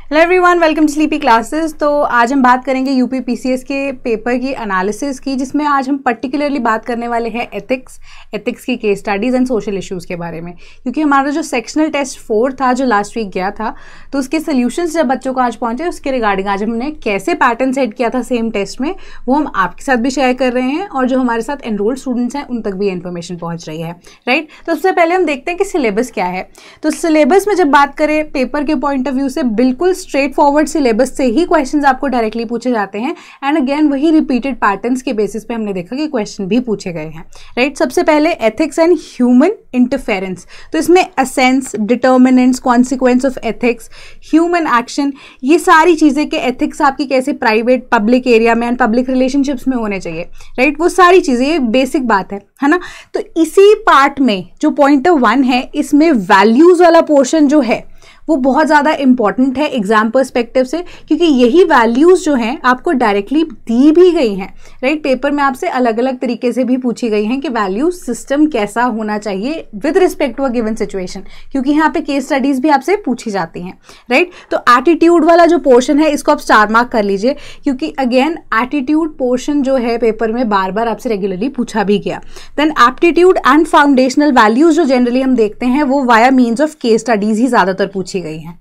Hello everyone, welcome to sleepy classes. तो आज हम बात करेंगे यूपी पीसीएस के पेपर की एनालिसिस की, जिसमें आज हम पर्टिकुलरली बात करने वाले हैं एथिक्स की case studies and social issues के बारे में। क्योंकि हमारा जो सेक्शनल टेस्ट 4 था जो लास्ट वीक गया था, तो उसके सोल्यूशंस जब बच्चों को आज पहुंचे उसके रिगार्डिंग आज हमने कैसे पैटर्न सेट किया था सेम टेस्ट में, वो हम आपके साथ भी शेयर कर रहे हैं और जो हमारे साथ एनरोल्ड स्टूडेंट्स हैं उन तक भी इन्फॉर्मेशन पहुँच रही है। राइट, तो सबसे पहले हम देखते हैं कि सिलेबस क्या है। तो सिलेबस में जब बात करें पेपर के पॉइंट ऑफ व्यू से, बिल्कुल स्ट्रेट फॉरवर्ड सिलेबस से ही क्वेश्चंस आपको डायरेक्टली पूछे जाते हैं एंड अगेन वही रिपीटेड पैटर्न्स के बेसिस पे हमने देखा कि क्वेश्चन भी पूछे गए हैं। राइट, सबसे पहले एथिक्स एंड ह्यूमन इंटरफेरेंस। तो इसमें असेंस, determinants, consequence of ethics, human action, ये सारी चीजें के एथिक्स आपकी कैसे प्राइवेट पब्लिक एरिया में एंड पब्लिक रिलेशनशिप्स में होने चाहिए। राइट, वो सारी चीजें, ये बेसिक बात है ना। तो इसी पार्ट में जो पॉइंट 1 है, इसमें वैल्यूज वाला पोर्शन जो है वो बहुत ज़्यादा इंपॉर्टेंट है एग्जाम पर्सपेक्टिव से, क्योंकि यही वैल्यूज़ जो हैं आपको डायरेक्टली दी भी गई हैं। राइट, पेपर में आपसे अलग अलग तरीके से भी पूछी गई हैं कि वैल्यू सिस्टम कैसा होना चाहिए with respect to a given situation, क्योंकि यहाँ पे केस स्टडीज़ भी आपसे पूछी जाती हैं। राइट, तो एटीट्यूड वाला जो पोर्शन है इसको आप स्टार मार्क कर लीजिए, क्योंकि अगेन एटीट्यूड पोर्शन जो है पेपर में बार बार आपसे रेगुलरली पूछा भी गया। Then aptitude and foundational values जो जनरली हम देखते हैं वो via means of case studies ही ज़्यादातर पूछी गई हैं।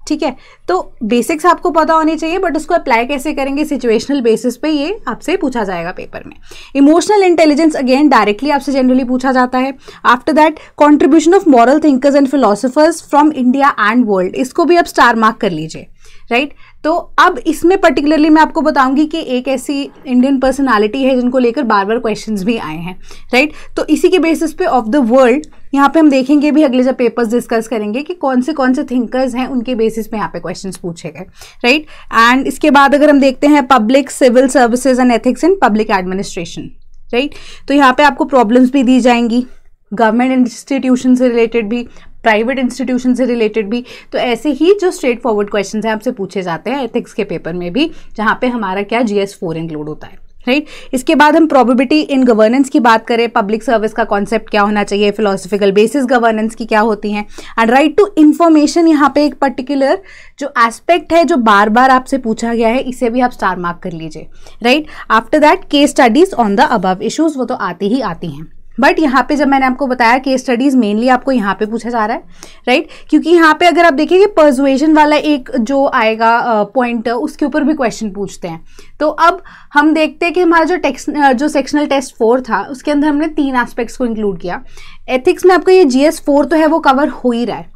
ठीक है, तो बेसिक्स आपको पता होनी चाहिए, बट उसको अप्लाई कैसे करेंगे सिचुएशनल बेसिस पे ये आपसे पूछा जाएगा पेपर में। इमोशनल इंटेलिजेंस अगेन डायरेक्टली आपसे जनरली पूछा जाता है। After that contribution of moral thinkers and philosophers from India and world, इसको भी आप स्टार मार्क कर लीजिए। राइट, तो अब इसमें पर्टिकुलरली मैं आपको बताऊंगी कि एक ऐसी इंडियन पर्सनालिटी है जिनको लेकर बार बार क्वेश्चंस भी आए हैं। राइट, तो इसी के बेसिस पे ऑफ द वर्ल्ड यहाँ पे हम देखेंगे भी, अगले जब पेपर्स डिस्कस करेंगे कि कौन से थिंकर्स हैं, उनके बेसिस पे यहाँ पे क्वेश्चंस पूछे गए। राइट, एंड इसके बाद अगर हम देखते हैं public civil services and ethics in public administration. Right, तो यहाँ पे आपको प्रॉब्लम्स भी दी जाएंगी, गवर्नमेंट इंस्टीट्यूशन से रिलेटेड भी, प्राइवेट इंस्टीट्यूशन से रिलेटेड भी। तो ऐसे ही जो स्ट्रेट फॉरवर्ड क्वेश्चंस हैं आपसे पूछे जाते हैं एथिक्स के पेपर में भी, जहाँ पे हमारा क्या GS4 इंक्लूड होता है। राइट, इसके बाद हम प्रोबेबिलिटी इन गवर्नेंस की बात करें, पब्लिक सर्विस का कॉन्सेप्ट क्या होना चाहिए, फिलोसफिकल बेसिस गवर्नेंस की क्या होती हैं, एंड राइट टू इंफॉर्मेशन, यहाँ पे एक पर्टिकुलर जो एस्पेक्ट है जो बार बार आपसे पूछा गया है, इसे भी आप स्टार मार्क कर लीजिए। Right, after that case studies on the above issues, वो तो आती ही आती हैं, बट यहाँ पे जब मैंने आपको बताया केस स्टडीज मेनली आपको यहाँ पे पूछा जा रहा है। राइट, क्योंकि यहाँ पे अगर आप देखेंगे पर्सुएशन वाला एक जो आएगा पॉइंट, उसके ऊपर भी क्वेश्चन पूछते हैं। तो अब हम देखते हैं कि हमारा जो सेक्शनल टेस्ट 4 था उसके अंदर हमने 3 एस्पेक्ट्स को इंक्लूड किया। एथिक्स में आपका ये GS4 तो है वो कवर हो ही रहा है।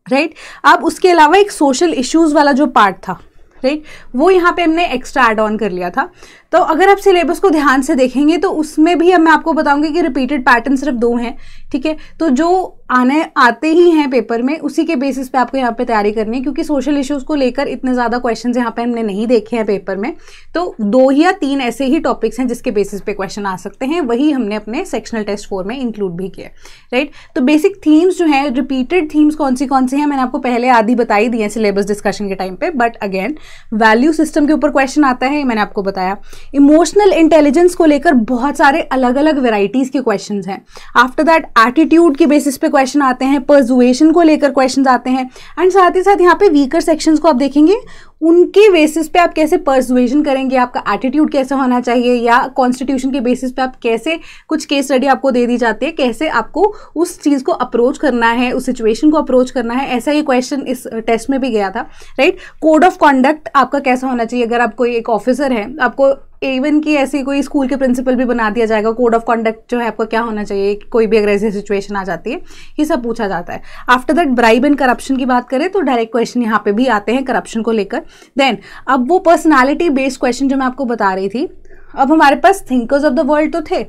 राइट, अब उसके अलावा एक सोशल इश्यूज वाला जो पार्ट था, राइट, वो यहाँ पे हमने एक्स्ट्रा एड ऑन कर लिया था। तो अगर आप सिलेबस को ध्यान से देखेंगे तो उसमें भी अब मैं आपको बताऊंगी कि रिपीटेड पैटर्न सिर्फ 2 हैं। ठीक है, तो जो आते ही हैं पेपर में उसी के बेसिस पे आपको यहाँ पे तैयारी करनी है, क्योंकि सोशल इश्यूज को लेकर इतने ज़्यादा क्वेश्चंस यहाँ पे हमने नहीं देखे हैं पेपर में। तो 2 या 3 ऐसे ही टॉपिक्स हैं जिसके बेसिस पे क्वेश्चन आ सकते हैं, वही हमने अपने सेक्शनल टेस्ट 4 में इंक्लूड भी किया। राइट, तो बेसिक थीम्स जो है, रिपीटेड थीम्स कौन सी हैं मैंने आपको पहले आधी बताई दी है सिलेबस डिस्कशन के टाइम पे, बट अगेन वैल्यू सिस्टम के ऊपर क्वेश्चन आता है, मैंने आपको बताया। इमोशनल इंटेलिजेंस को लेकर बहुत सारे अलग अलग वेराइटीज के क्वेश्चंस हैं। आफ्टर दैट एटीट्यूड के बेसिस पे क्वेश्चन आते हैं, पर्सुएशन को लेकर क्वेश्चंस आते हैं, एंड साथ ही साथ यहाँ पे वीकर सेक्शंस को आप देखेंगे, उनके बेसिस पे आप कैसे पर्सुएशन करेंगे, आपका एटीट्यूड कैसा होना चाहिए, या कॉन्स्टिट्यूशन के बेसिस पे आप कैसे, कुछ केस स्टडी आपको दे दी जाती है, कैसे आपको उस चीज़ को अप्रोच करना है, उस सिचुएशन को अप्रोच करना है। ऐसा ही क्वेश्चन इस टेस्ट में भी गया था। राइट, कोड ऑफ कॉन्डक्ट आपका कैसा होना चाहिए, अगर आप कोई एक ऑफिसर है, आपको इवन की ऐसी कोई स्कूल के प्रिंसिपल भी बना दिया जाएगा, कोड ऑफ कॉन्डक्ट जो है आपका क्या होना चाहिए, कोई भी अगर ऐसी सिचुएशन आ जाती है, ये सब पूछा जाता है। After that bribe and corruption की बात करें तो डायरेक्ट क्वेश्चन यहाँ पे भी आते हैं करप्शन को लेकर। देन अब वो पर्सनालिटी बेस्ड क्वेश्चन जो मैं आपको बता रही थी, अब हमारे पास थिंकर्स ऑफ द वर्ल्ड तो थे।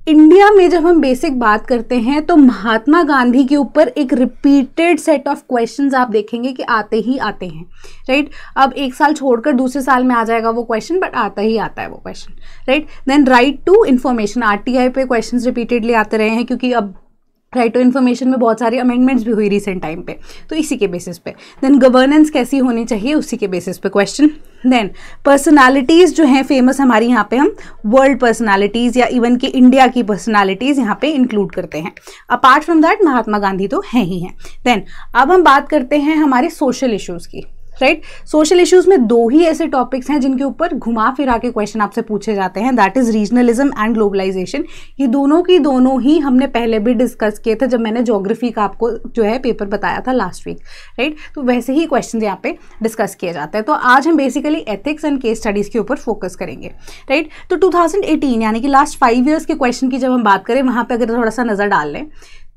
इंडिया में जब हम बेसिक बात करते हैं तो महात्मा गांधी के ऊपर एक रिपीटेड सेट ऑफ क्वेश्चंस आप देखेंगे कि आते ही आते हैं। राइट, अब एक साल छोड़कर दूसरे साल में आ जाएगा वो क्वेश्चन, बट आता ही आता है वो question. Right, then right to information, RTI पे क्वेश्चंस रिपीटेडली आते रहे हैं, क्योंकि अब राइट टू इन्फॉर्मेशन में बहुत सारी अमेंडमेंट्स भी हुई रिसेंट टाइम पे, तो इसी के बेसिस पे। देन गवर्नेंस कैसी होनी चाहिए, उसी के बेसिस पे क्वेश्चन। देन पर्सनालिटीज़ जो हैं फेमस हमारी, यहाँ पे हम वर्ल्ड पर्सनालिटीज़ या इवन कि इंडिया की पर्सनालिटीज़ यहाँ पे इंक्लूड करते हैं। Apart from that Mahatma Gandhi तो हैं ही हैं। देन अब हम बात करते हैं हमारे सोशल इश्यूज़ की। राइट। सोशल इश्यूज में दो ही ऐसे टॉपिक्स हैं जिनके ऊपर घुमा फिरा के क्वेश्चन आपसे पूछे जाते हैं, that is regionalism and globalisation. ये दोनों की दोनों ही हमने पहले भी डिस्कस किए थे जब मैंने ज्योग्राफी का आपको जो है पेपर बताया था लास्ट वीक, राइट। तो वैसे ही क्वेश्चन यहाँ पे डिस्कस किए जाते हैं। तो आज हम basically ethics and case studies के ऊपर फोकस करेंगे, राइट। तो 2018 यानी कि लास्ट 5 ईयर्स के क्वेश्चन की जब हम बात करें वहां पे अगर थोड़ा सा नजर डाल लें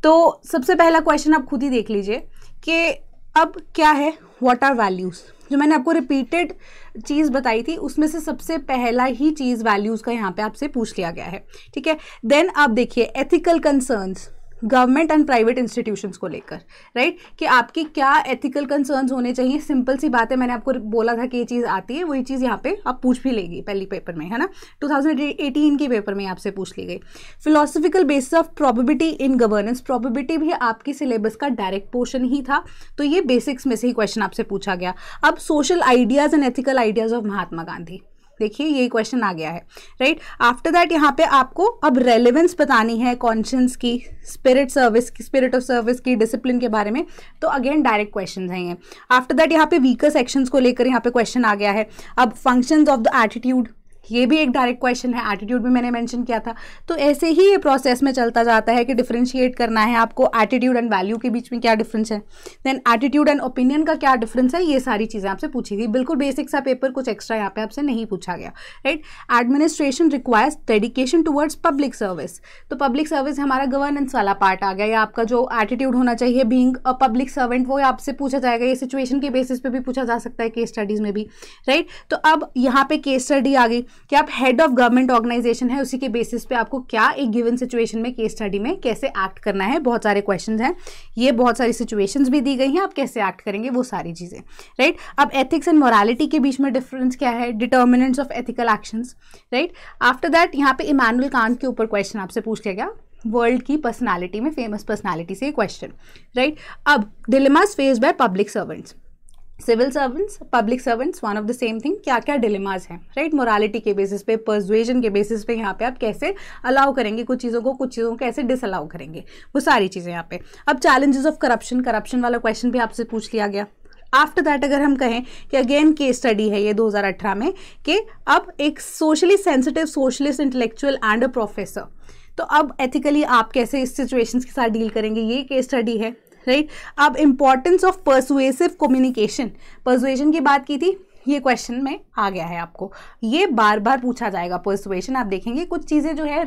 तो सबसे पहला क्वेश्चन आप खुद ही देख लीजिए कि अब क्या है, व्हाट आर वैल्यूज़। जो मैंने आपको रिपीटेड चीज़ बताई थी उसमें से सबसे पहला ही चीज़ वैल्यूज़ का यहाँ पे आपसे पूछ लिया गया है, ठीक है। देन आप देखिए ethical concerns government and private institutions को लेकर, राइट, कि आपकी क्या एथिकल कंसर्न्स होने चाहिए। सिंपल सी बात है, मैंने आपको बोला था कि ये चीज़ आती है, वही चीज़ यहाँ पे आप पूछ भी लेगी पहली पेपर में, है ना। 2018 के पेपर में आपसे पूछ ली गई। Philosophical basis of probability in governance, probability भी आपकी सिलेबस का डायरेक्ट पोर्शन ही था, तो ये बेसिक्स में से ही क्वेश्चन आपसे पूछा गया। अब social ideas and ethical ideas of Mahatma Gandhi, देखिए यही क्वेश्चन आ गया है, राइट। आफ्टर दैट यहाँ पे आपको अब रेलेवेंस बतानी है कॉन्शियंस की, स्पिरिट ऑफ सर्विस की, डिसिप्लिन के बारे में, तो अगेन डायरेक्ट क्वेश्चन हैं ये। आफ्टर दैट यहाँ पे वीकर सेक्शंस को लेकर यहाँ पे क्वेश्चन आ गया है। अब फंक्शंस ऑफ द एटीट्यूड, ये भी एक डायरेक्ट क्वेश्चन है, एटीट्यूड भी मैंने मेंशन किया था। तो ऐसे ही ये प्रोसेस में चलता जाता है कि डिफरेंशिएट करना है आपको एटीट्यूड एंड वैल्यू के बीच में क्या डिफरेंस है, देन एटीट्यूड एंड ओपिनियन का क्या डिफरेंस है, ये सारी चीज़ें आपसे पूछी गई। बिल्कुल बेसिक सा पेपर, कुछ एक्स्ट्रा यहाँ पे आपसे नहीं पूछा गया, right. Administration requires dedication towards public service, तो पब्लिक सर्विस हमारा गवर्नेंस वाला पार्ट आ गया, या आपका जो एटीट्यूड होना चाहिए बीइंग अ पब्लिक सर्वेंट वो आपसे पूछा जाएगा। ये सिचुएशन के बेसिस पे भी पूछा जा सकता है, केस स्टडीज में भी, राइट। तो अब यहाँ पे केस स्टडी आ गई कि आप हेड ऑफ गवर्नमेंट ऑर्गेनाइजेशन है, उसी के बेसिस पे आपको क्या एक गिवन सिचुएशन में केस स्टडी में कैसे एक्ट करना है। बहुत सारे क्वेश्चंस हैं, ये बहुत सारी सिचुएशंस भी दी गई हैं, आप कैसे एक्ट करेंगे वो सारी चीज़ें, राइट। अब एथिक्स एंड मोरालिटी के बीच में डिफरेंस क्या है, determinants of ethical actions, right. After that यहाँ पे इमैनुअल कांट के ऊपर क्वेश्चन आपसे पूछ लिया गया, वर्ल्ड की पर्सनालिटी में फेमस पर्सनालिटी से क्वेश्चन, राइट। अब dilemmas faced by public servants, civil servants, public servants, one of the same thing, क्या क्या डिलेमास हैं, राइट। मोरालिटी के बेसिस पे, पर्सुएजन के बेसिस पे यहाँ पे आप कैसे अलाउ करेंगे कुछ चीज़ों को कैसे डिसअलाउ करेंगे, वो सारी चीज़ें यहाँ पे। अब चैलेंजेस ऑफ करप्शन, करप्शन वाला क्वेश्चन भी आपसे पूछ लिया गया। आफ्टर दैट अगर हम कहें कि अगेन केस स्टडी है ये 2018 में, कि अब एक socially sensitive socialist intellectual and a professor, तो अब एथिकली आप कैसे इस सिचुएशंस के साथ डील करेंगे, ये केस स्टडी है, राइट। अब importance of persuasive communication, persuasion की बात की थी, ये क्वेश्चन में आ गया है आपको, ये बार बार पूछा जाएगा। परसुएशन आप देखेंगे कुछ चीज़ें जो है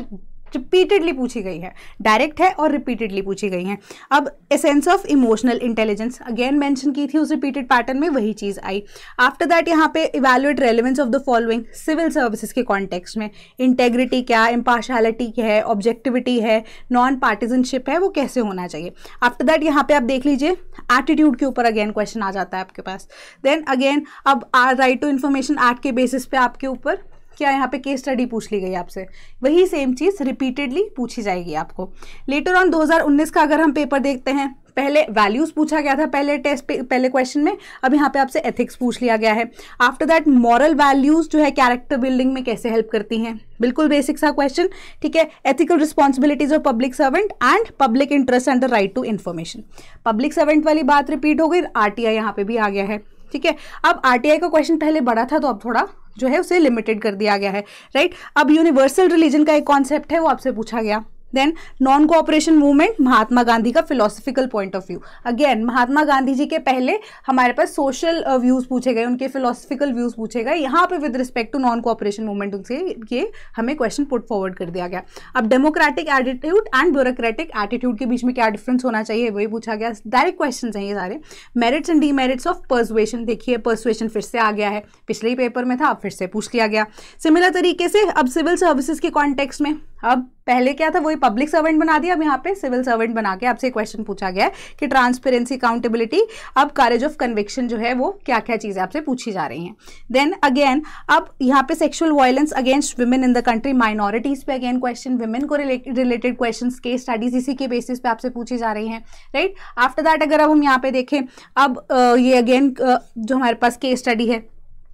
रिपीटेडली पूछी गई है, डायरेक्ट है और रिपीटेडली पूछी गई हैं। अब essence of emotional intelligence again mention की थी, उस रिपीटेड पैटर्न में वही चीज़ आई। आफ्टर दैट यहाँ पे evaluate relevance of the following, civil services के कॉन्टेक्स्ट में इंटेग्रिटी क्या, इम्पार्शियलिटी क्या है, ऑब्जेक्टिविटी है, नॉन पार्टिजनशिप है, वो कैसे होना चाहिए। आफ्टर दैट यहाँ पे आप देख लीजिए एटीट्यूड के ऊपर अगेन क्वेश्चन आ जाता है आपके पास। देन अगेन अब राइट टू इन्फॉर्मेशन एक्ट के बेसिस पे आपके ऊपर क्या यहाँ पे केस स्टडी पूछ ली गई आपसे, वही सेम चीज़ रिपीटेडली पूछी जाएगी आपको। लेटर ऑन 2019 का अगर हम पेपर देखते हैं, पहले वैल्यूज पूछा गया था पहले टेस्ट पे, पहले क्वेश्चन में, अब यहाँ पे आपसे एथिक्स पूछ लिया गया है। आफ्टर दैट मॉरल वैल्यूज जो है कैरेक्टर बिल्डिंग में कैसे हेल्प करती हैं, बिल्कुल बेसिक सा क्वेश्चन, ठीक है। Ethical responsibilities of public servant and public interest and the right to information, public servant वाली बात रिपीट हो गई, आरटीआई यहाँ पे भी आ गया है, ठीक है। अब आरटीआई का क्वेश्चन पहले बड़ा था तो अब थोड़ा जो है उसे लिमिटेड कर दिया गया है, राइट। अब यूनिवर्सल रिलीजन का एक कॉन्सेप्ट है वो आपसे पूछा गया। Then non cooperation movement, Mahatma Gandhi का philosophical point of view, again Mahatma Gandhi ji के पहले हमारे पास सोशल व्यूज पूछे गए, उनके फिलोसफिकल व्यूज पूछे गए, यहाँ पे with respect to non cooperation movement उनसे ये हमें क्वेश्चन पुट फॉरवर्ड कर दिया गया। अब democratic attitude and bureaucratic attitude के बीच में क्या डिफरेंस होना चाहिए वही पूछा गया, डायरेक्ट क्वेश्चन हैं ये सारे। Merits and demerits of persuasion, देखिए पर्सुएशन फिर से आ गया है, पिछले ही पेपर में था, अब फिर से पूछ लिया गया। सिमिलर तरीके से अब सिविल सर्विसेज के कॉन्टेक्स्ट में, अब पहले क्या था वही पब्लिक सर्वेंट बना दिया, अब यहाँ पे सिविल सर्वेंट बना के आपसे क्वेश्चन पूछा गया है कि ट्रांसपेरेंसी, अकाउंटेबिलिटी, अब करेज ऑफ कन्विक्शन जो है वो क्या क्या चीज़ें आपसे पूछी जा रही हैं। देन अगेन अब यहाँ पे sexual violence against women in the country, minorities पे अगेन क्वेश्चन, वुमेन को रिलेटेड क्वेश्चन, केस स्टडीज इसी के बेसिस पे आपसे पूछी जा रही हैं, राइट। आफ्टर दैट अगर अब हम यहाँ पे देखें, अब ये अगेन जो हमारे पास केस स्टडी है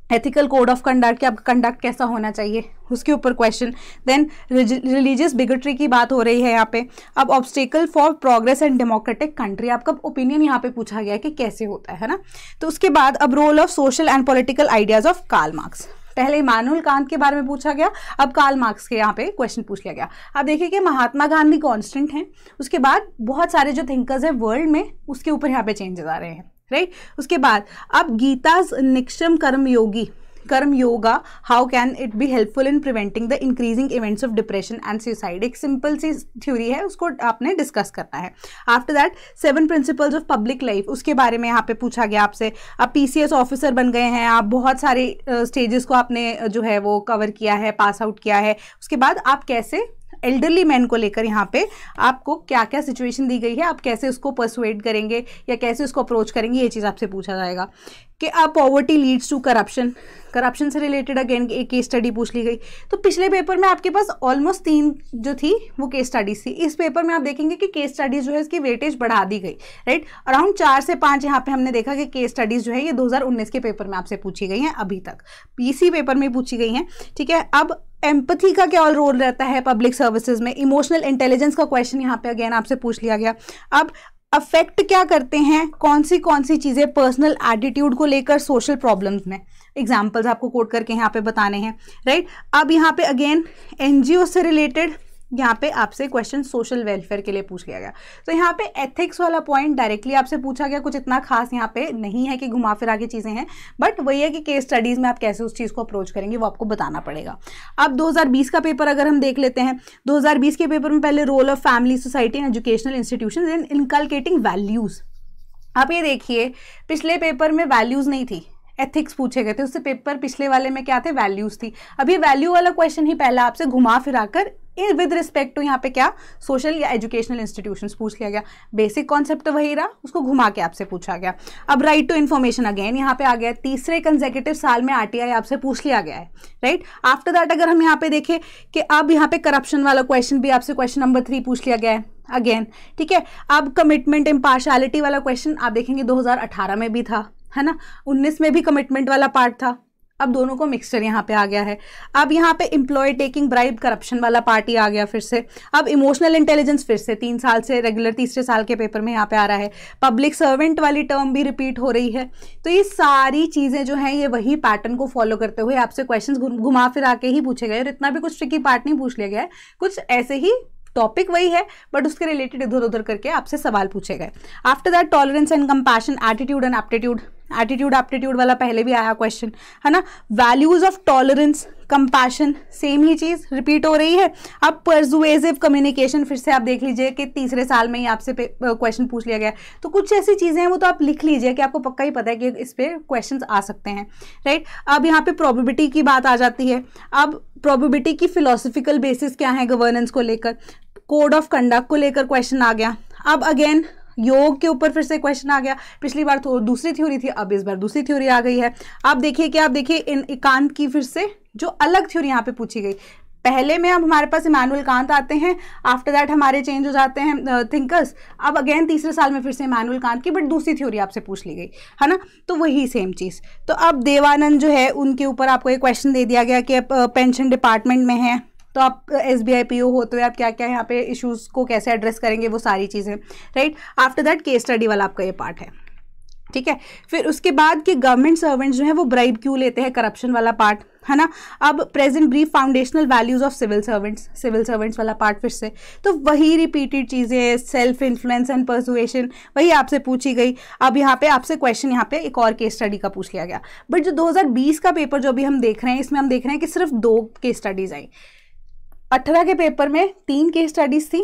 एथिकल कोड ऑफ कंडक्ट कि आपका कंडक्ट कैसा होना चाहिए, उसके ऊपर क्वेश्चन। देन रिलीजियस बिगोट्री की बात हो रही है यहाँ पे। अब obstacle for progress and democratic country, आपका ओपिनियन यहाँ पे पूछा गया है कि कैसे होता है ना। तो उसके बाद अब role of social and political ideas of Karl Marx, पहले इमानुएल कांत के बारे में पूछा गया, अब कार्ल मार्क्स के यहाँ पे क्वेश्चन पूछ लिया गया। अब देखिए कि महात्मा गांधी कांस्टेंट हैं, उसके बाद बहुत सारे जो थिंकर्स हैं वर्ल्ड में उसके ऊपर यहाँ पे चेंजेस आ रहे हैं, राइट। उसके बाद अब गीताज निक्षम कर्म yoga how can it be helpful in preventing the increasing events of depression and suicide, एक सिंपल सी थ्योरी है, उसको आपने डिस्कस करना है। After that 7 principles of public life, उसके बारे में यहाँ पे पूछा गया आपसे। आप पीसीएस ऑफिसर बन गए हैं, आप बहुत सारे स्टेजेस को आपने जो है वो कवर किया है, पास आउट किया है। उसके बाद आप कैसे एल्डरली मैन को लेकर यहाँ पे आपको क्या क्या सिचुएशन दी गई है, आप कैसे उसको परसुएड करेंगे या कैसे उसको अप्रोच करेंगे, ये चीज़ आपसे पूछा जाएगा। कि अब पॉवर्टी लीड्स टू करप्शन से रिलेटेड अगेन एक केस स्टडी पूछ ली गई। तो पिछले पेपर में आपके पास ऑलमोस्ट 3 जो थी वो केस स्टडीज थी, इस पेपर में आप देखेंगे कि केस स्टडीज जो है इसकी वेटेज बढ़ा दी गई, राइट। अराउंड 4 से 5 यहाँ पे हमने देखा कि केस स्टडीज जो है ये 2019 के पेपर में आपसे पूछी गई हैं, अभी तक पीसी पेपर में पूछी गई हैं, ठीक है। अब एम्पैथी का क्या रोल रहता है पब्लिक सर्विसेज में, इमोशनल इंटेलिजेंस का क्वेश्चन यहाँ पे अगेन आपसे पूछ लिया गया। अब अफेक्ट क्या करते हैं कौन सी चीज़ें पर्सनल एटीट्यूड को लेकर सोशल प्रॉब्लम्स में, एग्जाम्पल्स आपको कोट करके यहाँ पे बताने हैं, राइट। अब यहाँ पे अगेन एनजीओ से रिलेटेड यहाँ पे आपसे क्वेश्चन सोशल वेलफेयर के लिए पूछ लिया गया। तो यहाँ पे एथिक्स वाला पॉइंट डायरेक्टली आपसे पूछा गया, कुछ इतना खास यहाँ पे नहीं है कि घुमा फिरा के चीज़ें हैं, बट वही है कि केस स्टडीज़ में आप कैसे उस चीज़ को अप्रोच करेंगे वो आपको बताना पड़ेगा। अब 2020 का पेपर अगर हम देख लेते हैं, 2020 के पेपर में पहले role of family, society and educational institution in inculcating values. आप ये देखिए पिछले पेपर में वैल्यूज़ नहीं थी, एथिक्स पूछे गए थे, उससे पेपर पिछले वाले में क्या थे, वैल्यूज थी। अभी वैल्यू वाला क्वेश्चन ही पहला आपसे घुमा फिराकर विद रिस्पेक्ट टू यहाँ पे क्या सोशल या एजुकेशनल इंस्टीट्यूशंस पूछ लिया गया। बेसिक कॉन्सेप्ट तो वही रहा, उसको घुमा के आपसे पूछा गया। अब राइट टू इन्फॉर्मेशन अगेन यहाँ पे आ गया, तीसरे कंसेक्यूटिव साल में आरटीआई आपसे पूछ लिया गया है, राइट। आफ्टर दैट अगर हम यहाँ पे देखें कि अब यहाँ पे करप्शन वाला क्वेश्चन भी आपसे क्वेश्चन नंबर 3 पूछ लिया गया है अगेन, ठीक है। अब कमिटमेंट इम्पार्शियलिटी वाला क्वेश्चन आप देखेंगे 2018 में भी था, है ना, 19 में भी कमिटमेंट वाला पार्ट था। अब दोनों को मिक्सचर यहाँ पे आ गया है। अब यहाँ पे एम्प्लॉय टेकिंग ब्राइब करप्शन वाला पार्ट ही आ गया फिर से। अब इमोशनल इंटेलिजेंस फिर से 3 साल से रेगुलर तीसरे साल के पेपर में यहाँ पे आ रहा है। पब्लिक सर्वेंट वाली टर्म भी रिपीट हो रही है। तो ये सारी चीज़ें जो हैं ये वही पैटर्न को फॉलो करते हुए आपसे क्वेश्चन घुमा फिरा के ही पूछे गए, और इतना भी कुछ ट्रिकी पार्ट नहीं पूछ लिया गया है, कुछ ऐसे ही टॉपिक वही है बट उसके रिलेटेड इधर उधर करके आपसे सवाल पूछे गए। After that tolerance and compassion, attitude and aptitude, aptitude वाला पहले भी आया क्वेश्चन, है ना। Values of tolerance, compassion, same ही चीज रिपीट हो रही है। अब परसुएसिव कम्युनिकेशन फिर से आप देख लीजिए कि तीसरे साल में ही आपसे क्वेश्चन पूछ लिया गया। तो कुछ ऐसी चीजें हैं वो तो आप लिख लीजिए कि आपको पक्का ही पता है कि इस पे क्वेश्चंस आ सकते हैं, राइट। अब यहाँ पे प्रोबेबिलिटी की बात आ जाती है। अब प्रोबेबिलिटी की फिलोसफिकल बेसिस क्या है गवर्नेंस को लेकर, कोड ऑफ कंडक्ट को लेकर क्वेश्चन आ गया। अब अगेन योग के ऊपर फिर से क्वेश्चन आ गया। पिछली बार तो दूसरी थ्योरी थी, अब इस बार दूसरी थ्योरी आ गई है। आप देखिए इन कांत की फिर से जो अलग थ्योरी यहाँ पे पूछी गई। पहले में अब हमारे पास इमानुएल कांत आते हैं, आफ्टर दैट हमारे चेंज हो जाते हैं थिंकर्स। अब अगेन तीसरे साल में फिर से इमानुएल कांत की बट दूसरी थ्योरी आपसे पूछ ली गई, है ना। तो वही सेम चीज़। तो अब देवानंद जो है उनके ऊपर आपको एक क्वेश्चन दे दिया गया कि पेंशन डिपार्टमेंट में है तो आप SBI PO होते हुए आप क्या क्या यहाँ पे इश्यूज को कैसे एड्रेस करेंगे, वो सारी चीज़ें, right. After that case study वाला आपका ये पार्ट है, ठीक है। फिर उसके बाद कि गवर्नमेंट सर्वेंट्स जो है वो ब्राइब क्यों लेते हैं, करप्शन वाला पार्ट, है ना। अब present brief foundational values of civil servants वाला पार्ट फिर से। तो वही रिपीटेड चीज़ें, सेल्फ इन्फ्लुएंस एंड परसुएशन, वही आपसे पूछी गई। अब यहाँ पे आपसे क्वेश्चन यहाँ पे एक और केस स्टडी का पूछ लिया गया। बट जो 2020 का पेपर जो अभी हम देख रहे हैं, इसमें हम देख रहे हैं कि सिर्फ 2 केस स्टडीज आई। 18 के पेपर में 3 केस स्टडीज थी,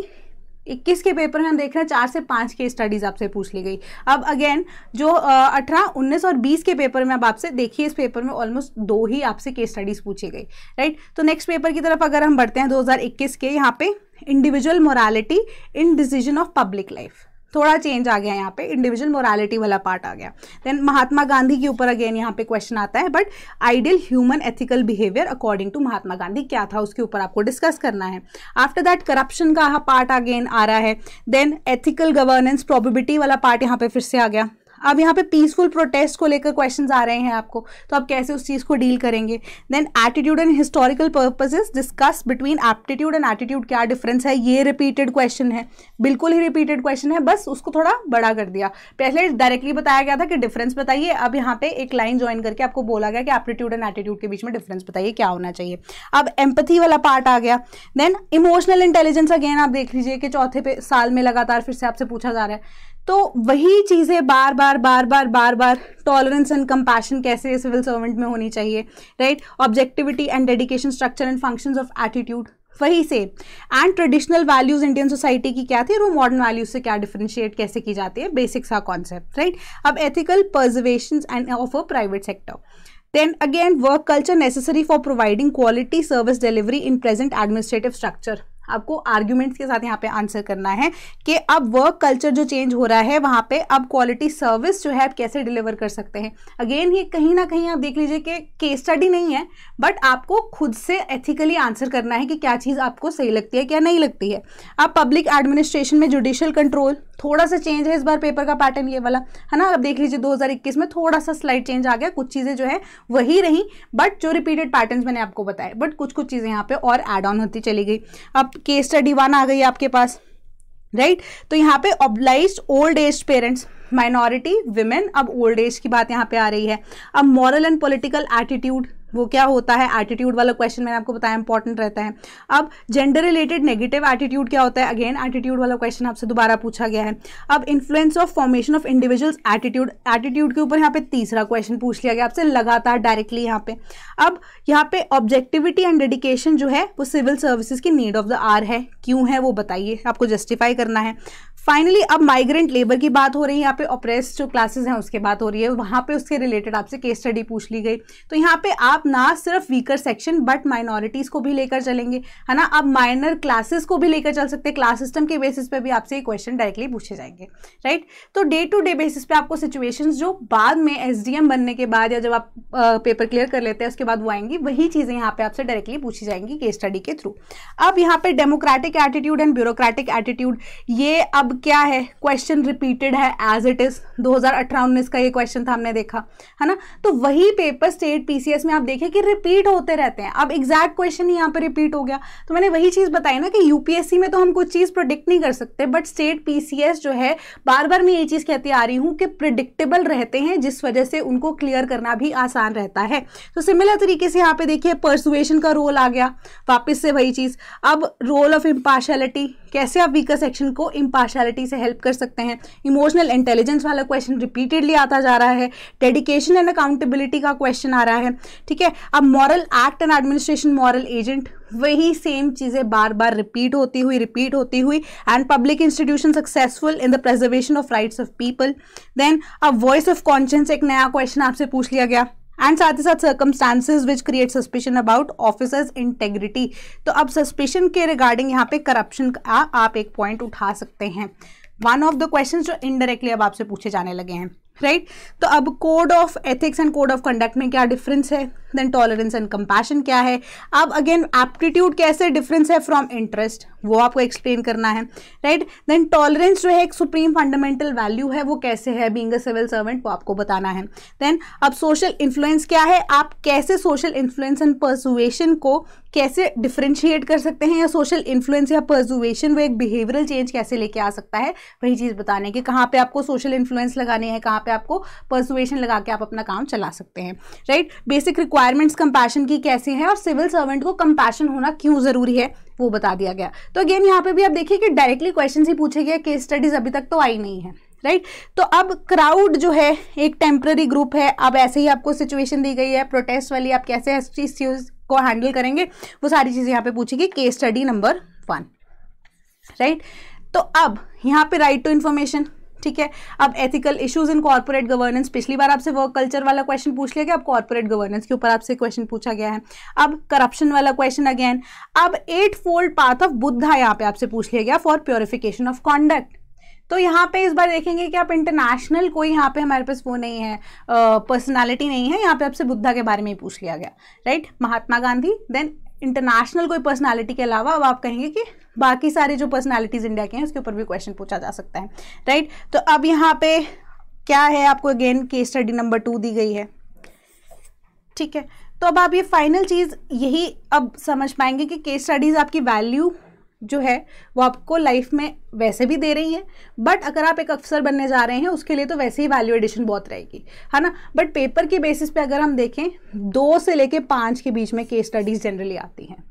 21 के पेपर में हम देख रहे हैं 4 से 5 केस स्टडीज आपसे पूछ ली गई। अब अगेन जो 18, 19 और 20 के पेपर में अब आपसे देखिए, इस पेपर में ऑलमोस्ट 2 ही आपसे केस स्टडीज पूछी गई, राइट। तो नेक्स्ट पेपर की तरफ अगर हम बढ़ते हैं 2021 के, यहाँ पे individual morality in decision of public life, थोड़ा चेंज आ गया यहाँ पे, इंडिविजुअल मोरालिटी वाला पार्ट आ गया। देन महात्मा गांधी के ऊपर अगेन यहाँ पे क्वेश्चन आता है, but ideal human ethical behaviour according to Mahatma Gandhi क्या था उसके ऊपर आपको डिस्कस करना है। आफ्टर दैट करप्शन का पार्ट अगेन आ रहा है। देन एथिकल गवर्नेंस प्रोबेबिलिटी वाला पार्ट यहाँ पे फिर से आ गया। अब यहाँ पे पीसफुल प्रोटेस्ट को लेकर क्वेश्चंस आ रहे हैं आपको, तो आप कैसे उस चीज़ को डील करेंगे। Then attitude and historical purposes, discuss between aptitude and attitude, क्या डिफरेंस है, ये रिपीटेड क्वेश्चन है, बिल्कुल ही रिपीटेड क्वेश्चन है, बस उसको थोड़ा बड़ा कर दिया। पहले डायरेक्टली बताया गया था कि डिफरेंस बताइए, अब यहाँ पे एक लाइन ज्वाइन करके आपको बोला गया कि एप्टीट्यूड एंड एटीट्यूड के बीच में डिफरेंस बताइए क्या होना चाहिए। अब एम्पैथी वाला पार्ट आ गया। देन इमोशनल इंटेलिजेंस, अगेन आप देख लीजिए कि चौथे साल में लगातार फिर से आपसे पूछा जा रहा है, तो वही चीज़ें बार बार टॉलरेंस एंड कंपैशन कैसे सिविल सर्वेंट में होनी चाहिए, right. Objectivity and dedication, structure and functions of attitude, वही से। And traditional values Indian society की क्या थी और वो मॉडर्न वैल्यूज से क्या डिफरेंशिएट कैसे की जाती है, बेसिक सा कॉन्सेप्ट, राइट। अब ethical preservation and of a private sector. Then again, work culture necessary for providing quality service delivery in present administrative structure. आपको आर्ग्यूमेंट्स के साथ यहाँ पे आंसर करना है कि अब वर्क कल्चर जो चेंज हो रहा है वहाँ पे अब क्वालिटी सर्विस जो है आप कैसे डिलीवर कर सकते हैं। अगेन ये कहीं ना कहीं आप देख लीजिए कि केस स्टडी नहीं है, बट आपको खुद से एथिकली आंसर करना है कि क्या चीज़ आपको सही लगती है क्या नहीं लगती है। अब पब्लिक एडमिनिस्ट्रेशन में जुडिशियल कंट्रोल, थोड़ा सा चेंज है इस बार पेपर का पैटर्न ये वाला, है ना। अब देख लीजिए 2021 में थोड़ा सा स्लाइड चेंज आ गया, कुछ चीज़ें जो है वही रही, बट जो रिपीटेड पैटर्न्स मैंने आपको बताए, बट कुछ कुछ चीज़ें यहाँ पे और एड ऑन होती चली गई। अब केस स्टडी 1 आ गई आपके पास, राइट। तो यहाँ पे obliged old age parents, minority women, अब ओल्ड एज की बात यहाँ पे आ रही है। अब मॉरल एंड पॉलिटिकल एटीट्यूड, वो क्या होता है, एटीट्यूड वाला क्वेश्चन मैंने आपको बताया इंपॉर्टेंट रहता है। अब जेंडर रिलेटेड नेगेटिव एटीट्यूड क्या होता है, अगेन एटीट्यूड वाला क्वेश्चन आपसे दोबारा पूछा गया है। अब influence of formation of individuals attitude, attitude के ऊपर यहाँ पे तीसरा क्वेश्चन पूछ लिया गया आपसे लगातार डायरेक्टली यहाँ पे। अब यहाँ पे ऑब्जेक्टिविटी एंड डेडिकेशन जो है वो सिविल सर्विसेज की नीड ऑफ द आवर है, क्यों है वो बताइए, आपको जस्टिफाई करना है। फाइनली अब माइग्रेंट लेबर की बात हो रही है, यहाँ पे ऑप्रेस्ड जो क्लासेस हैं उसके बात हो रही है, वहाँ पे उसके रिलेटेड आपसे केस स्टडी पूछ ली गई। तो यहाँ पे आप ना सिर्फ वीकर सेक्शन बट माइनॉरिटीज़ को भी लेकर चलेंगे, है ना। अब माइनर क्लासेस को भी लेकर चल सकते हैं, क्लास सिस्टम के बेसिस पे भी आपसे ये क्वेश्चन डायरेक्टली पूछे जाएंगे, राइट। तो डे टू डे बेसिस पे आपको सिचुएशंस जो बाद में एसडीएम बनने के बाद या जब आप पेपर क्लियर कर लेते हैं उसके बाद वो आएंगी, वही चीज़ें यहाँ पे आपसे डायरेक्टली पूछी जाएंगी केस स्टडी के थ्रू। अब यहाँ पे democratic attitude and bureaucratic attitude, ये अब क्या है, क्वेश्चन रिपीटेड है एज इट इज, 2018-19 का ये क्वेश्चन था हमने देखा, है ना। तो वही पेपर स्टेट पीसीएस में आप देखें कि रिपीट होते रहते हैं, अब एग्जैक्ट क्वेश्चन ही यहाँ पे रिपीट हो गया। तो मैंने वही चीज बताई ना कि यूपीएससी में तो हम कुछ चीज प्रोडिक्ट नहीं कर सकते, बट स्टेट पीसीएस जो है बार बार मैं ये चीज कहती आ रही हूँ कि प्रिडिक्टेबल रहते हैं, जिस वजह से उनको क्लियर करना भी आसान रहता है। तो सिमिलर तरीके से यहाँ पे देखिए पर्सुएशन का रोल आ गया, वापस से वही चीज। अब रोल ऑफ इम्पार्शियलिटी, कैसे आप वीकर सेक्शन को इम्पार्शियलिटी से हेल्प कर सकते हैं। इमोशनल इंटेलिजेंस वाला क्वेश्चन रिपीटेडली आता जा रहा है। डेडिकेशन एंड अकाउंटेबिलिटी का क्वेश्चन आ रहा है, ठीक है। अब moral act and administration moral agent, वही सेम चीजें बार बार रिपीट होती हुई। And public institution successful in the preservation of rights of people. Then अब वॉइस ऑफ कॉन्शियंस, एक नया क्वेश्चन आपसे पूछ लिया गया। एंड साथ ही साथ circumstances which create suspicion about officers integrity, तो अब सस्पिशन के रिगार्डिंग यहाँ पे करप्शन का आप एक पॉइंट उठा सकते हैं। वन ऑफ द क्वेश्चन जो इनडायरेक्टली अब आपसे पूछे जाने लगे हैं, राइट। तो अब code of ethics and code of conduct में क्या डिफरेंस है, देन टॉलरेंस एंड कंपैशन क्या है। अब अगेन एप्टीट्यूड कैसे डिफरेंस है फ्रॉम इंटरेस्ट, वो आपको एक्सप्लेन करना है, राइट। देन टॉलरेंस जो है एक सुप्रीम फंडामेंटल वैल्यू है, वो कैसे है बीइंग अ सिविल सर्वेंट, वो आपको बताना है। देन अब सोशल इन्फ्लुएंस क्या है, आप कैसे सोशल इन्फ्लुएंस एंड परसुएशन को कैसे डिफरेंशिएट कर सकते हैं, या सोशल इन्फ्लुएंस या परसुएशन वो एक बिहेवियरल चेंज कैसे लेके आ सकता है, वही चीज़ बताने की कहाँ पे आपको सोशल इन्फ्लुएंस लगाने हैं, कहाँ पे आपको परसुएशन लगा के आप अपना काम चला सकते हैं, राइट। बेसिक रिक्वायरमेंट्स कंपैशन की कैसे है, और सिविल सर्वेंट को कंपैशन होना क्यों जरूरी है वो बता दिया गया। तो अगेन यहाँ पे भी आप देखिए कि डायरेक्टली क्वेश्चन ही पूछे गए, केस स्टडीज अभी तक तो आई नहीं है, राइट। तो अब क्राउड जो है एक टेम्पररी ग्रुप है, अब ऐसे ही आपको सिचुएशन दी गई है प्रोटेस्ट वाली, आप कैसे इस चीज को हैंडल करेंगे, वो सारी चीजें यहाँ पे पूछेगी केस स्टडी नंबर 1, राइट। तो अब यहाँ पे राइट टू इन्फॉर्मेशन, ठीक है। अब ethical issues in corporate governance, पिछली बार आपसे वर्क कल्चर वाला क्वेश्चन पूछ लिया गया, अब कॉर्पोरेट गवर्नेंस के ऊपर आपसे क्वेश्चन पूछा गया है। अब करप्शन वाला क्वेश्चन अगेन। अब 8 फोल्ड पाथ ऑफ बुद्धा यहाँ पे आपसे पूछ लिया गया फॉर प्योरिफिकेशन ऑफ कॉन्डक्ट। तो यहाँ पे इस बार देखेंगे कि आप इंटरनेशनल कोई यहाँ पे हमारे पास वो नहीं है, पर्सनालिटी नहीं है, यहाँ पे आपसे बुद्धा के बारे में ही पूछ लिया गया, right. Mahatma Gandhi, then international कोई पर्सनालिटी के अलावा अब आप कहेंगे कि बाकी सारे जो पर्सनालिटीज इंडिया के हैं उसके ऊपर भी क्वेश्चन पूछा जा सकता है, राइट। तो अब यहाँ पे क्या है आपको अगेन केस स्टडी नंबर 2 दी गई है, ठीक है। तो अब आप ये फाइनल चीज़ यही अब समझ पाएंगे कि केस स्टडीज़ आपकी वैल्यू जो है वो आपको लाइफ में वैसे भी दे रही है, बट अगर आप एक अफसर बनने जा रहे हैं उसके लिए तो वैसे ही वैल्यू एडिशन बहुत रहेगी, है ना। बट पेपर के बेसिस पे अगर हम देखें 2 से लेके 5 के बीच में केस स्टडीज़ जनरली आती हैं,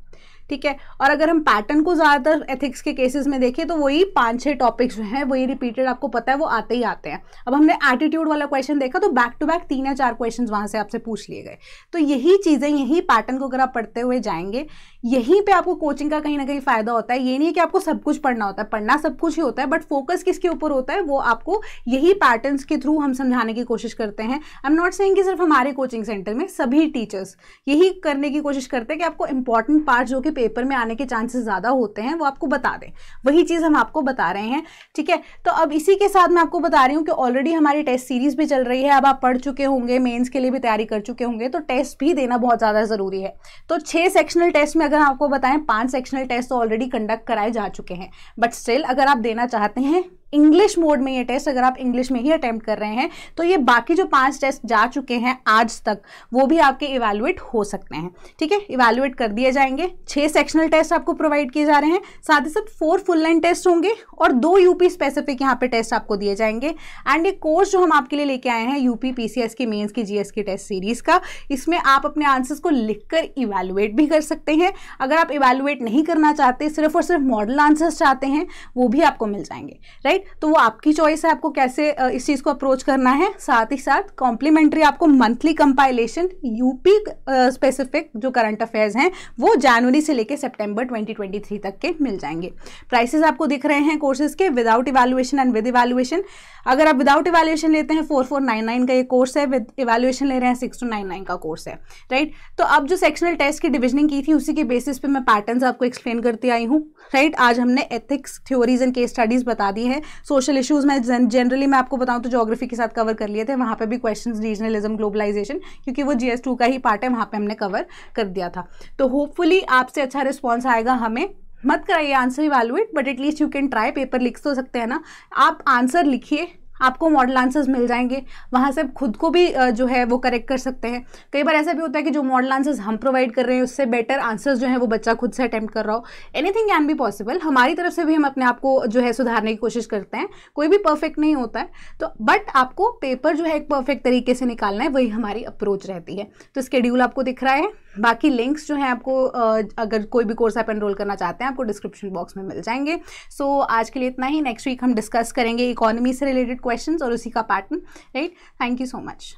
ठीक है। और अगर हम पैटर्न को ज़्यादातर एथिक्स के केसेस में देखें तो वही 5-6 टॉपिक्स जो हैं वही रिपीटेड आपको पता है वो आते ही आते हैं। अब हमने एटीट्यूड वाला क्वेश्चन देखा तो बैक टू बैक 3 या 4 क्वेश्चंस वहाँ से आपसे पूछ लिए गए। तो यही चीज़ें, यही पैटर्न को अगर आप पढ़ते हुए जाएंगे, यहीं पे आपको कोचिंग का कहीं ना कहीं फ़ायदा होता है। ये नहीं है कि आपको सब कुछ पढ़ना होता है, पढ़ना सब कुछ ही होता है, बट फोकस किसके ऊपर होता है वो आपको यही पैटर्न्स के थ्रू हम समझाने की कोशिश करते हैं। आई एम नॉट सेइंग कि सिर्फ हमारे कोचिंग सेंटर में, सभी टीचर्स यही करने की कोशिश करते हैं कि आपको इंपॉर्टेंट पार्ट जो कि पेपर में आने के चांसेस ज़्यादा होते हैं वो आपको बता दें। वही चीज़ हम आपको बता रहे हैं, ठीक है। तो अब इसी के साथ मैं आपको बता रही हूँ कि ऑलरेडी हमारी टेस्ट सीरीज भी चल रही है। अब आप पढ़ चुके होंगे, मेंस के लिए भी तैयारी कर चुके होंगे, तो टेस्ट भी देना बहुत ज़्यादा ज़रूरी है। तो 6 सेक्शनल टेस्ट में अगर आपको बताएं 5 सेक्शनल टेस्ट तो ऑलरेडी कंडक्ट कराए जा चुके हैं, बट स्टिल अगर आप देना चाहते हैं इंग्लिश मोड में ये टेस्ट, अगर आप इंग्लिश में ही अटेम्प्ट कर रहे हैं तो ये बाकी जो 5 टेस्ट जा चुके हैं आज तक वो भी आपके इवैल्यूएट हो सकते हैं, ठीक है। इवैल्यूएट कर दिए जाएंगे। 6 सेक्शनल टेस्ट आपको प्रोवाइड किए जा रहे हैं, साथ ही साथ 4 फुल लाइन टेस्ट होंगे और 2 यूपी स्पेसिफिक यहाँ पे टेस्ट आपको दिए जाएंगे। एंड ये कोर्स जो हम आपके लिए लेके आए हैं यूपी पीसीएस की मेंस की जीएस की टेस्ट सीरीज का, इसमें आप अपने आंसर्स को लिखकर इवैल्यूएट भी कर सकते हैं। अगर आप इवैल्यूएट नहीं करना चाहते, सिर्फ और सिर्फ मॉडल आंसर्स चाहते हैं, वो भी आपको मिल जाएंगे, राइट। तो वो आपकी चॉइस है आपको कैसे इस चीज़ को अप्रोच करना है। साथ ही साथ कॉम्प्लीमेंट्री आपको मंथली कंपाइलेशन यूपी स्पेसिफिक जो करंट अफेयर्स हैं वो जनवरी से लेके सितंबर 2023 तक के मिल जाएंगे। प्राइसेस आपको दिख रहे हैं कोर्सेज के, without evaluation and with evaluation. अगर आप विदाउट इवैल्यूएशन लेते हैं 4499 का ये कोर्स है, विद इवैल्यूएशन ले रहे हैं 6299 का कोर्स है, राइट। तो अब जो सेक्शनल टेस्ट की डिविजनिंग की थी उसी के बेसिस पे मैं पैटर्न्स आपको एक्सप्लेन करती आई हूँ, राइट। आज हमने ethics theories and case studies बता दी है। सोशल इश्यूज में जनरली मैं आपको बताऊं तो ज्योग्राफी के साथ कवर कर लिए थे, वहां पे भी क्वेश्चंस रीजनलिज्म ग्लोबलाइजेशन, क्योंकि वो GS2 का ही पार्ट है, वहां पे हमने कवर कर दिया था। तो होपफुली आपसे अच्छा रिस्पॉन्स आएगा। हमें मत कराइए answer evaluate, but at least you can try. Paper लिख तो सकते हैं ना, आप आंसर लिखिए, आपको मॉडल आंसर्स मिल जाएंगे, वहाँ से खुद को भी जो है वो करेक्ट कर सकते हैं। कई बार ऐसा भी होता है कि जो मॉडल आंसर्स हम प्रोवाइड कर रहे हैं उससे बेटर आंसर्स जो है वो बच्चा खुद से अटेम्प्ट कर रहा हो। Anything can be possible. हमारी तरफ से भी हम अपने आप को जो है सुधारने की कोशिश करते हैं, कोई भी परफेक्ट नहीं होता है, तो बट आपको पेपर जो है एक परफेक्ट तरीके से निकालना है, वही हमारी अप्रोच रहती है। तो स्केड्यूल आपको दिख रहा है, बाकी लिंक्स जो है आपको अगर कोई भी कोर्स आप एनरोल करना चाहते हैं आपको डिस्क्रिप्शन बॉक्स में मिल जाएंगे। सो आज के लिए इतना ही। नेक्स्ट वीक हम डिस्कस करेंगे इकोनॉमी से रिलेटेड क्वेश्चंस और उसी का pattern, right. Thank you so much.